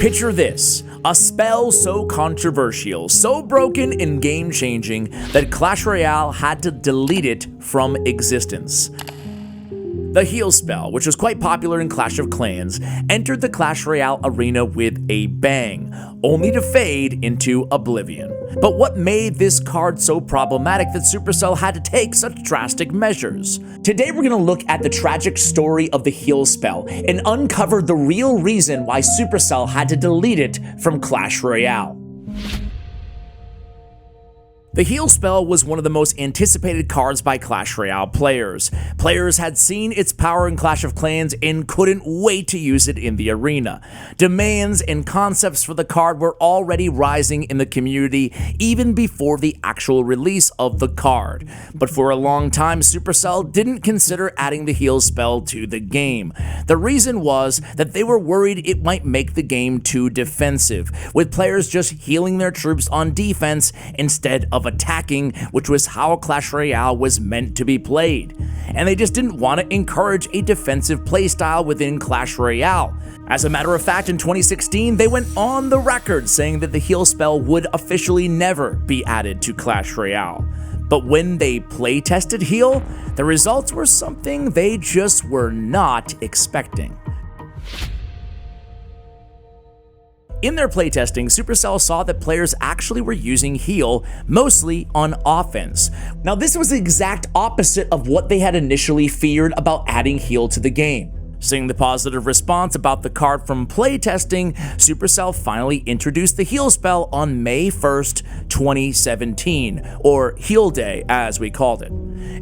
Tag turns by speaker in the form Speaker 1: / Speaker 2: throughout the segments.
Speaker 1: Picture this, a spell so controversial, so broken and game-changing that Clash Royale had to delete it from existence. The heal spell, which was quite popular in Clash of Clans, entered the Clash Royale arena with a bang, only to fade into oblivion. But what made this card so problematic that Supercell had to take such drastic measures? Today we're going to look at the tragic story of the heal spell and uncover the real reason why Supercell had to delete it from Clash Royale. The heal spell was one of the most anticipated cards by Clash Royale players. Players had seen its power in Clash of Clans and couldn't wait to use it in the arena. Demands and concepts for the card were already rising in the community even before the actual release of the card. But for a long time, Supercell didn't consider adding the heal spell to the game. The reason was that they were worried it might make the game too defensive, with players just healing their troops on defense instead of attacking, which was how Clash Royale was meant to be played. And they just didn't want to encourage a defensive playstyle within Clash Royale. As a matter of fact, in 2016, they went on the record saying that the heal spell would officially never be added to Clash Royale. But when they play-tested heal, the results were something they just were not expecting. In their playtesting, Supercell saw that players actually were using heal mostly on offense. Now, this was the exact opposite of what they had initially feared about adding heal to the game. Seeing the positive response about the card from playtesting, Supercell finally introduced the heal spell on May 1st, 2017, or Heal Day as we called it.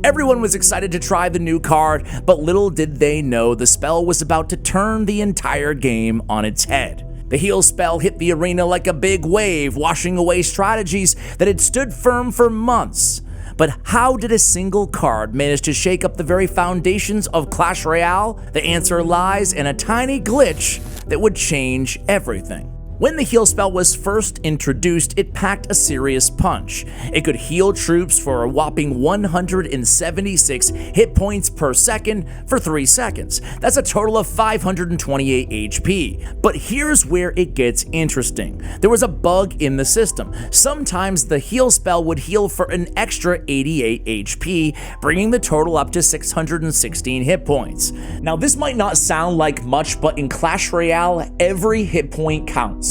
Speaker 1: Everyone was excited to try the new card, but little did they know the spell was about to turn the entire game on its head. The heal spell hit the arena like a big wave, washing away strategies that had stood firm for months. But how did a single card manage to shake up the very foundations of Clash Royale? The answer lies in a tiny glitch that would change everything. When the heal spell was first introduced, it packed a serious punch. It could heal troops for a whopping 176 hit points per second for 3 seconds. That's a total of 528 HP. But here's where it gets interesting. There was a bug in the system. Sometimes the heal spell would heal for an extra 88 HP, bringing the total up to 616 hit points. Now, this might not sound like much, but in Clash Royale, every hit point counts.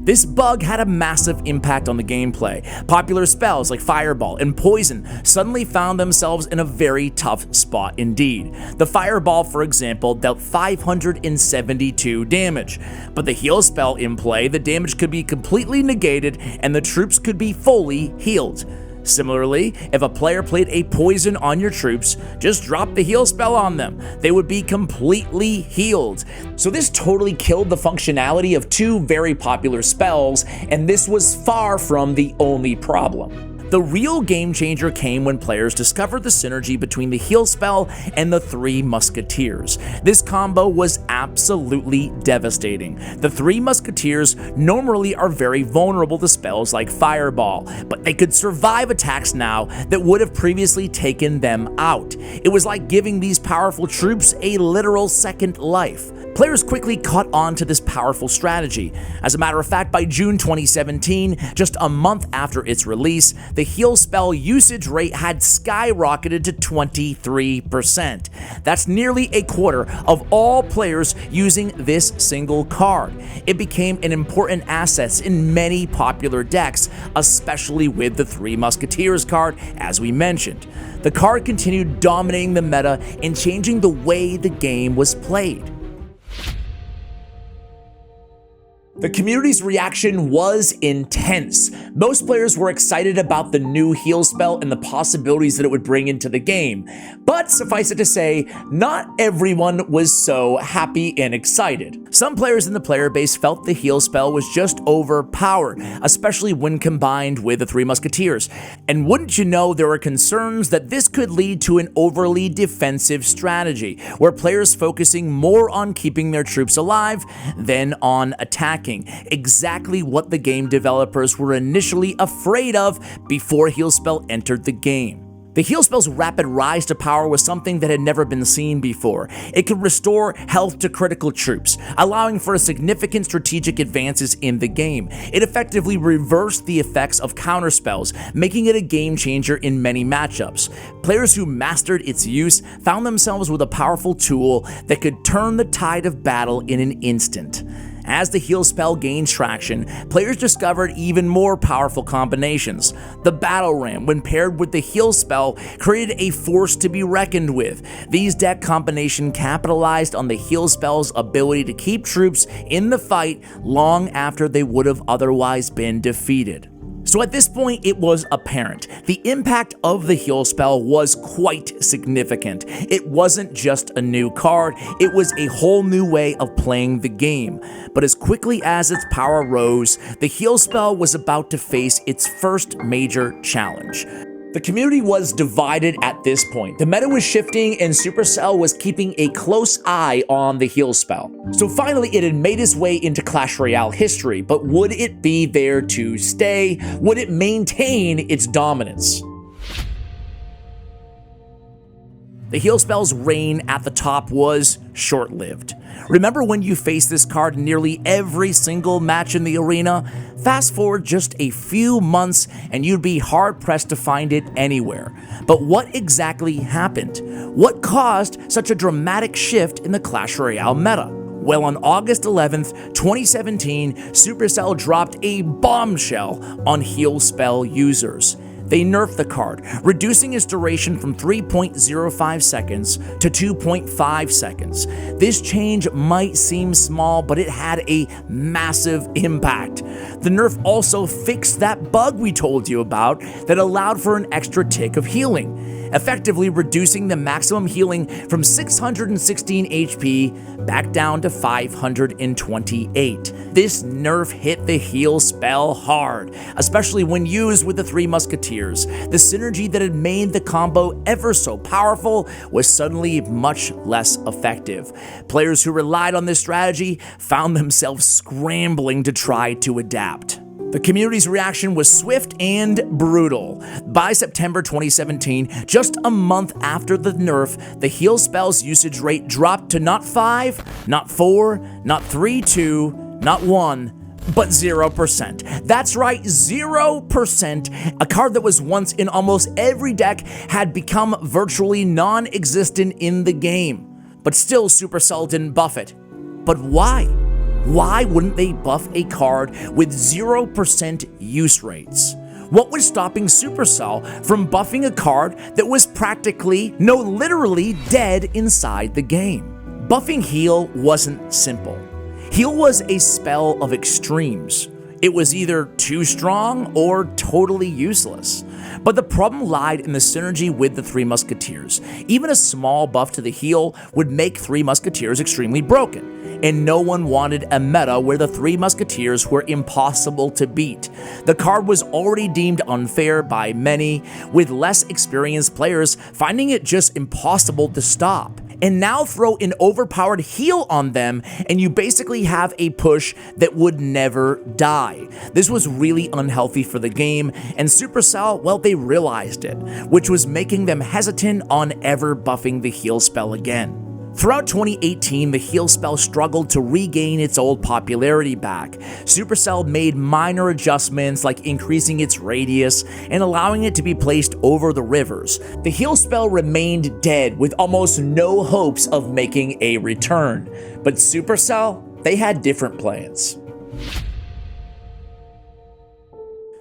Speaker 1: This bug had a massive impact on the gameplay. Popular spells like Fireball and Poison suddenly found themselves in a very tough spot indeed. The Fireball, for example, dealt 572 damage, but the heal spell in play, the damage could be completely negated and the troops could be fully healed. Similarly, if a player played a poison on your troops, just drop the heal spell on them. They would be completely healed. So this totally killed the functionality of two very popular spells, and this was far from the only problem. The real game changer came when players discovered the synergy between the heal spell and the Three Musketeers. This combo was absolutely devastating. The Three Musketeers normally are very vulnerable to spells like Fireball, but they could survive attacks now that would have previously taken them out. It was like giving these powerful troops a literal second life. Players quickly caught on to this powerful strategy. As a matter of fact, by June 2017, just a month after its release, the heal spell usage rate had skyrocketed to 23%. That's nearly a quarter of all players using this single card. It became an important asset in many popular decks, especially with the Three Musketeers card, as we mentioned. The card continued dominating the meta and changing the way the game was played. The community's reaction was intense. Most players were excited about the new heal spell and the possibilities that it would bring into the game. But suffice it to say, not everyone was so happy and excited. Some players in the player base felt the heal spell was just overpowered, especially when combined with the Three Musketeers. And wouldn't you know, there were concerns that this could lead to an overly defensive strategy, where players focusing more on keeping their troops alive than on attacking. Exactly what the game developers were initially afraid of before heal spell entered the game. The heal spell's rapid rise to power was something that had never been seen before. It could restore health to critical troops, allowing for significant strategic advances in the game. It effectively reversed the effects of counterspells, making it a game changer in many matchups. Players who mastered its use found themselves with a powerful tool that could turn the tide of battle in an instant. As the heal spell gained traction, players discovered even more powerful combinations. The Battle Ram, when paired with the heal spell, created a force to be reckoned with. These deck combinations capitalized on the heal spell's ability to keep troops in the fight long after they would have otherwise been defeated. So at this point, it was apparent. The impact of the heal spell was quite significant. It wasn't just a new card, it was a whole new way of playing the game. But as quickly as its power rose, the heal spell was about to face its first major challenge. The community was divided at this point. The meta was shifting and Supercell was keeping a close eye on the heal spell. So finally it had made its way into Clash Royale history, but would it be there to stay? Would it maintain its dominance? The heal spell's reign at the top was short-lived. Remember when you faced this card in nearly every single match in the arena? Fast forward just a few months and you'd be hard-pressed to find it anywhere. But what exactly happened? What caused such a dramatic shift in the Clash Royale meta? Well, on August 11th, 2017, Supercell dropped a bombshell on heal spell users. They nerfed the card, reducing its duration from 3.05 seconds to 2.5 seconds. This change might seem small, but it had a massive impact. The nerf also fixed that bug we told you about that allowed for an extra tick of healing, effectively reducing the maximum healing from 616 HP back down to 528. This nerf hit the heal spell hard, especially when used with the Three Musketeers. The synergy that had made the combo ever so powerful was suddenly much less effective. Players who relied on this strategy found themselves scrambling to try to adapt. The community's reaction was swift and brutal. By September 2017, just a month after the nerf, the heal spell's usage rate dropped to not 5, not 4, not 3, 2, not 1, but 0%. That's right, 0%. A card that was once in almost every deck had become virtually non-existent in the game. But still, Supercell didn't buff it. But why? Why wouldn't they buff a card with 0% use rates? What was stopping Supercell from buffing a card that was practically, no literally, dead inside the game? Buffing heal wasn't simple. Heal was a spell of extremes. It was either too strong or totally useless. But the problem lied in the synergy with the Three Musketeers. Even a small buff to the heal would make Three Musketeers extremely broken, and no one wanted a meta where the Three Musketeers were impossible to beat. The card was already deemed unfair by many, with less experienced players finding it just impossible to stop. And now throw an overpowered heal on them, and you basically have a push that would never die. This was really unhealthy for the game, and Supercell, well, they realized it, which was making them hesitant on ever buffing the heal spell again. Throughout 2018, the heal spell struggled to regain its old popularity back. Supercell made minor adjustments like increasing its radius and allowing it to be placed over the rivers. The heal spell remained dead with almost no hopes of making a return. But Supercell, they had different plans.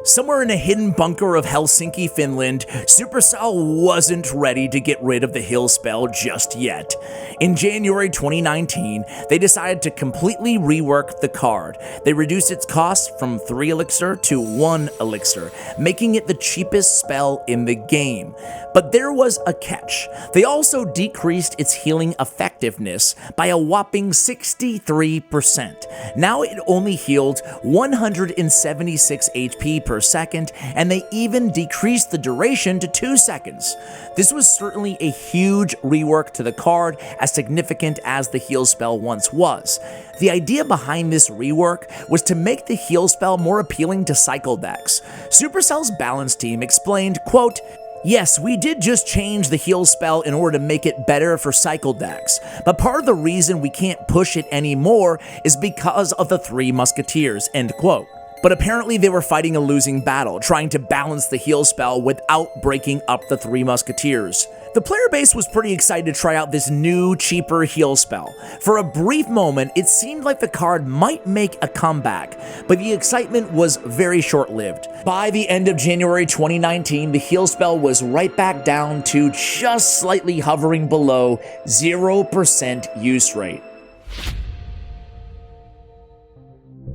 Speaker 1: Somewhere in a hidden bunker of Helsinki, Finland, Supercell wasn't ready to get rid of the heal spell just yet. In January 2019, they decided to completely rework the card. They reduced its cost from 3 elixir to 1 elixir, making it the cheapest spell in the game. But there was a catch. They also decreased its healing effectiveness by a whopping 63%. Now it only healed 176 HP per second, and they even decreased the duration to 2 seconds. This was certainly a huge rework to the card, as significant as the heal spell once was. The idea behind this rework was to make the heal spell more appealing to cycle decks. Supercell's balance team explained, quote, Yes, we did just change the heal spell in order to make it better for cycle decks, but part of the reason we can't push it anymore is because of the Three Musketeers, end quote. But apparently they were fighting a losing battle, trying to balance the heal spell without breaking up the Three Musketeers. The player base was pretty excited to try out this new, cheaper heal spell. For a brief moment, it seemed like the card might make a comeback, but the excitement was very short-lived. By the end of January 2019, the heal spell was right back down to just slightly hovering below 0% use rate.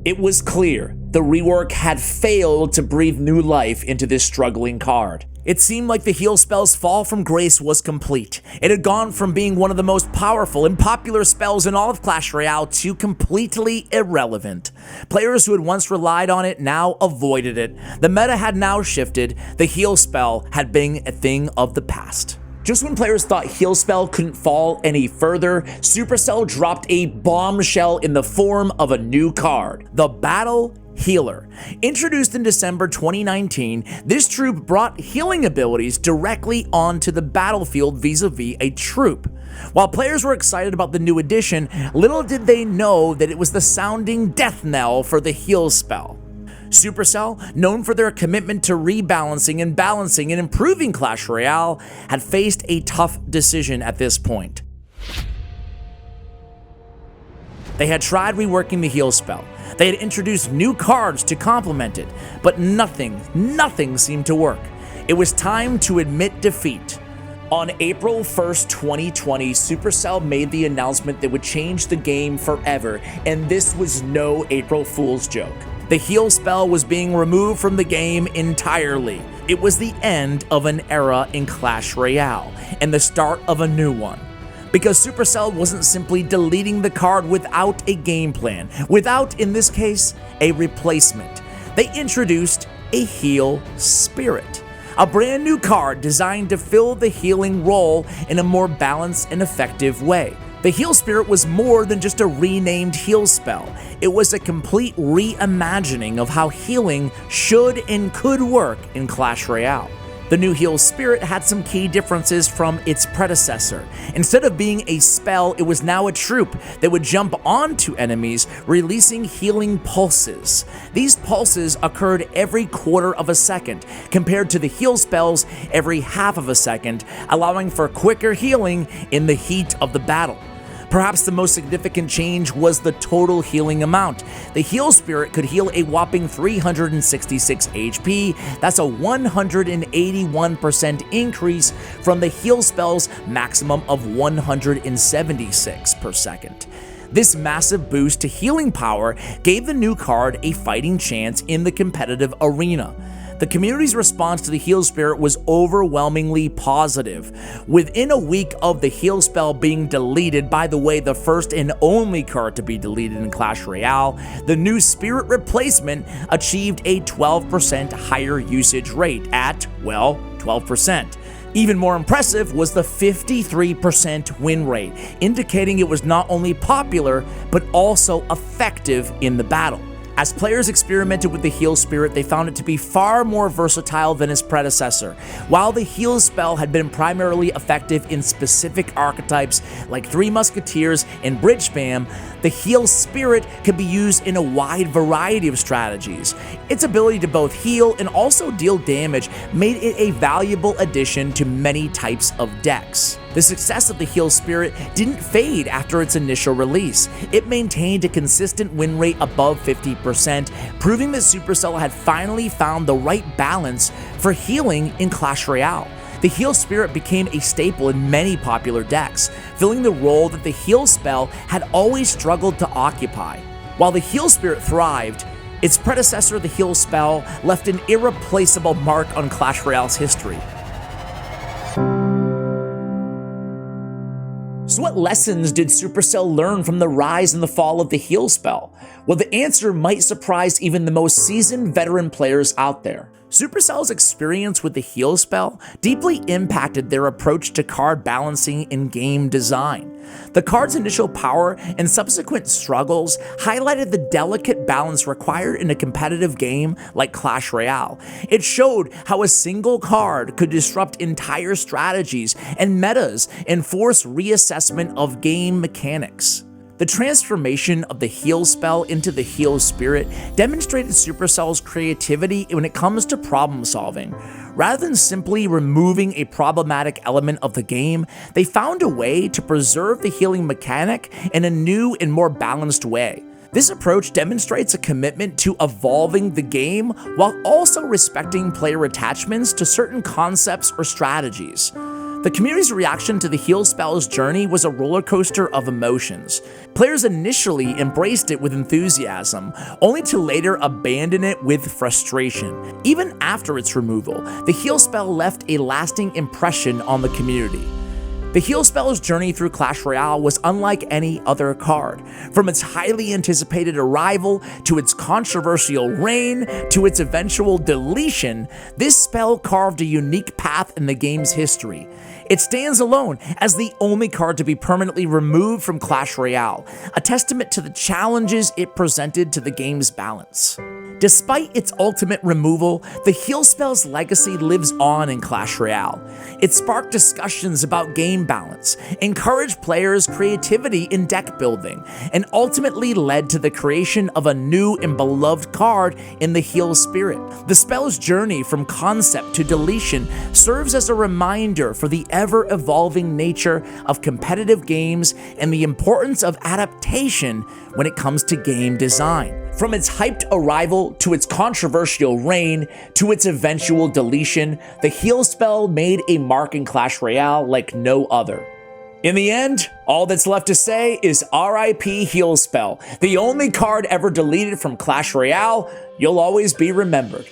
Speaker 1: It was clear the rework had failed to breathe new life into this struggling card. It seemed like the heal spell's fall from grace was complete. It had gone from being one of the most powerful and popular spells in all of Clash Royale to completely irrelevant. Players who had once relied on it now avoided it. The meta had now shifted. The heal spell had been a thing of the past. Just when players thought heal spell couldn't fall any further, Supercell dropped a bombshell in the form of a new card, the Battle Healer. Introduced in December 2019, this troop brought healing abilities directly onto the battlefield vis-a-vis a troop. While players were excited about the new addition, little did they know that it was the sounding death knell for the heal spell. Supercell, known for their commitment to rebalancing and balancing and improving Clash Royale, had faced a tough decision at this point. They had tried reworking the heal spell. They had introduced new cards to complement it, but nothing seemed to work. It was time to admit defeat. On April 1st, 2020, Supercell made the announcement that would change the game forever, and this was no April Fool's joke. The heal spell was being removed from the game entirely. It was the end of an era in Clash Royale, and the start of a new one. Because Supercell wasn't simply deleting the card without a game plan, without, in this case, a replacement. They introduced a Heal Spirit, a brand new card designed to fill the healing role in a more balanced and effective way. The Heal Spirit was more than just a renamed heal spell. It was a complete reimagining of how healing should and could work in Clash Royale. The new Heal Spirit had some key differences from its predecessor. Instead of being a spell, it was now a troop that would jump onto enemies, releasing healing pulses. These pulses occurred every quarter of a second, compared to the heal spells every half of a second, allowing for quicker healing in the heat of the battle. Perhaps the most significant change was the total healing amount. The Heal Spirit could heal a whopping 366 HP. That's a 181% increase from the heal spell's maximum of 176 per second. This massive boost to healing power gave the new card a fighting chance in the competitive arena. The community's response to the Heal Spirit was overwhelmingly positive. Within a week of the heal spell being deleted, by the way, the first and only card to be deleted in Clash Royale, the new Spirit replacement achieved a 12% higher usage rate at, well, 12%. Even more impressive was the 53% win rate, indicating it was not only popular, but also effective in the battle. As players experimented with the Heal Spirit, they found it to be far more versatile than its predecessor. While the heal spell had been primarily effective in specific archetypes like Three Musketeers and Bridge Spam, the Heal Spirit could be used in a wide variety of strategies. Its ability to both heal and also deal damage made it a valuable addition to many types of decks. The success of the Heal Spirit didn't fade after its initial release. It maintained a consistent win rate above 50%, proving that Supercell had finally found the right balance for healing in Clash Royale. The Heal Spirit became a staple in many popular decks, filling the role that the heal spell had always struggled to occupy. While the Heal Spirit thrived, its predecessor, the heal spell, left an irreplaceable mark on Clash Royale's history. So what lessons did Supercell learn from the rise and the fall of the heal spell? Well, the answer might surprise even the most seasoned veteran players out there. Supercell's experience with the heal spell deeply impacted their approach to card balancing and game design. The card's initial power and subsequent struggles highlighted the delicate balance required in a competitive game like Clash Royale. It showed how a single card could disrupt entire strategies and metas and force reassessment of game mechanics. The transformation of the heal spell into the heal spirit demonstrated Supercell's creativity when it comes to problem solving. Rather than simply removing a problematic element of the game, they found a way to preserve the healing mechanic in a new and more balanced way. This approach demonstrates a commitment to evolving the game while also respecting player attachments to certain concepts or strategies. The community's reaction to the heal spell's journey was a roller coaster of emotions. Players initially embraced it with enthusiasm, only to later abandon it with frustration. Even after its removal, the heal spell left a lasting impression on the community. The heal spell's journey through Clash Royale was unlike any other card. From its highly anticipated arrival, to its controversial reign, to its eventual deletion, this spell carved a unique path in the game's history. It stands alone as the only card to be permanently removed from Clash Royale, a testament to the challenges it presented to the game's balance. Despite its ultimate removal, the heal spell's legacy lives on in Clash Royale. It sparked discussions about game balance, encouraged players' creativity in deck building, and ultimately led to the creation of a new and beloved card in the heal spirit. The spell's journey from concept to deletion serves as a reminder for the ever-evolving nature of competitive games and the importance of adaptation when it comes to game design. From its hyped arrival to its controversial reign to its eventual deletion, the heal spell made a mark in Clash Royale like no other. In the end, all that's left to say is RIP Heal Spell, the only card ever deleted from Clash Royale. You'll always be remembered.